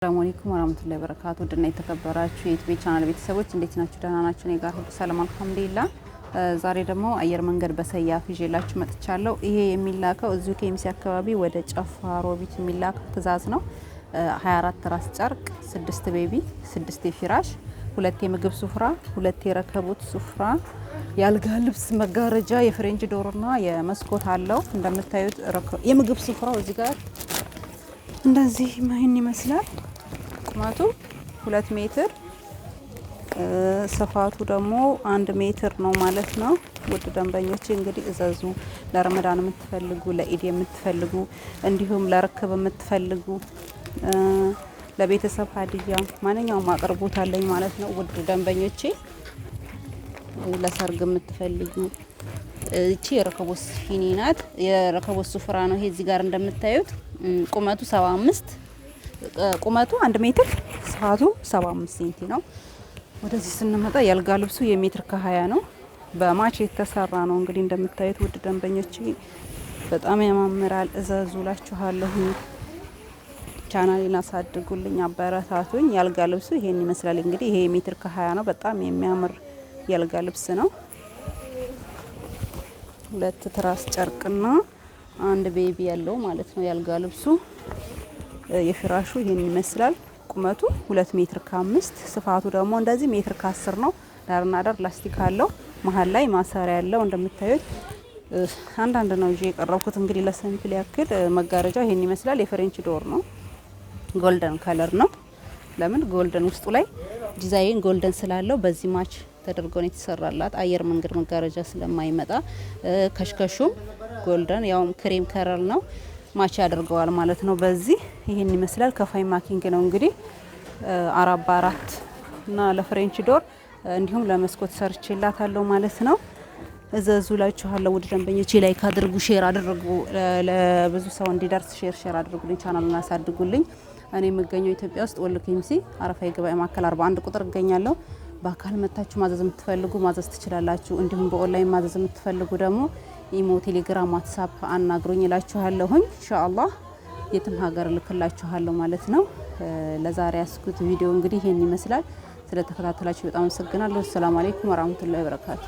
ሰላም አለይኩም ወራህመቱላሂ ወበረካቱ ድና የተከበራችሁ የዩቲዩብ ቻናል ቤተሰቦች እንዴት ናችሁ? ደህና ናችሁ? እኔ ጋር ሁሉ ሰላም አልሐምዱሊላህ። ዛሬ ደግሞ አየር መንገድ በሰያፍ ይዤላችሁ መጥቻለሁ። ይሄ የሚላከው እዚሁ ኬሚሴ አካባቢ ወደ ጨፋ ሮቢት የሚላክ ትእዛዝ ነው። 24 ራስ ጨርቅ፣ 6 ቤቢ፣ 6 የፊራሽ፣ 2 የምግብ ሱፍራ፣ 2 የረከቦት ሱፍራ፣ የአልጋ ልብስ፣ መጋረጃ፣ የፍሬንች ዶርና የመስኮት አለው። እንደምታዩት የምግብ ሱፍራው እዚህ ጋር እንደዚህ ምን ይመስላል። ቁመቱ 2 ሜትር ስፋቱ ደግሞ 1 ሜትር ነው ማለት ነው። ውድ ደንበኞች እንግዲህ እዘዙ። ለረመዳን የምትፈልጉ፣ ለኢድ የምትፈልጉ፣ እንዲሁም ለርክብ የምትፈልጉ፣ ለቤተሰብ ሀዲያ ማንኛውም አቅርቦት አለኝ ማለት ነው። ውድ ደንበኞቼ ለሰርግ የምትፈልጉ እቺ የረከቦት ሲኒ ናት። የረከቦት ሱፍራ ነው። ይሄ እዚህ ጋር እንደምታዩት ቁመቱ 75 ቁመቱ 1 ሜትር ስፋቱ 75 ሴንቲ ነው። ወደዚህ ስንመጣ የአልጋ ልብሱ የሜትር ከ20 ነው። በማች የተሰራ ነው። እንግዲህ እንደምታዩት ውድ ደንበኞች በጣም ያማምራል። እዘዙላችኋለሁ። ቻናሌን አሳድጉልኝ፣ አበረታቱኝ። የአልጋ ልብሱ ይሄን ይመስላል። እንግዲህ ይሄ ሜትር ከ20 ነው። በጣም የሚያምር የአልጋ ልብስ ነው። 2 ትራስ ጨርቅና 1 ቤቢ ያለው ማለት ነው የአልጋ ልብሱ። የፍራሹ ይሄን ይመስላል። ቁመቱ 2 ሜትር ከ5 ስፋቱ ደግሞ እንደዚህ ሜትር ከ10 ነው። ዳርና ዳር ላስቲክ አለው። መሀል ላይ ማሰሪያ ያለው እንደምታዩት አንዳንድ ነው ይዤ የቀረብኩት እንግዲህ ለሰምፕል ያክል። መጋረጃው ይሄን ይመስላል። የፍሬንች ዶር ነው። ጎልደን ከለር ነው። ለምን ጎልደን ውስጡ ላይ ዲዛይን ጎልደን ስላለው በዚህ ማች ተደርጎ ነው የተሰራላት። አየር መንገድ መጋረጃ ስለማይመጣ ከሽከሹም ጎልደን ያው ክሬም ከለር ነው ማች ያደርገዋል ማለት ነው። በዚህ ይሄን ይመስላል። ከፋይ ማኪንግ ነው እንግዲህ 4 በ4 እና ለፍሬንች ዶር እንዲሁም ለመስኮት ሰርቼላታለሁ ማለት ነው። እዘዙላችኋለሁ ውድ ደንበኞቼ። ላይክ አድርጉ፣ ሼር አድርጉ፣ ለብዙ ሰው እንዲደርስ ሼር አድርጉልኝ። ቻናሉን አሳድጉልኝ። እኔ የምገኘው ኢትዮጵያ ውስጥ ወሎ ኬሚሴ አረፋ የገበያ ማዕከል 41 ቁጥር እገኛለሁ። በአካል መታችሁ ማዘዝ የምትፈልጉ ማዘዝ ትችላላችሁ። እንዲሁም በኦንላይን ማዘዝ የምትፈልጉ ደግሞ ኢሞ፣ ቴሌግራም፣ ዋትስአፕ አናግሩኝ እላችኋለሁኝ። ኢንሻአላህ የትም ሀገር ልክላችኋለሁ ማለት ነው። ለዛሬ ያስኩት ቪዲዮ እንግዲህ ይሄን ይመስላል። ስለተከታተላችሁ በጣም አመሰግናለሁ። ሰላም አለይኩም ወራህመቱላሂ ወበረካቱ።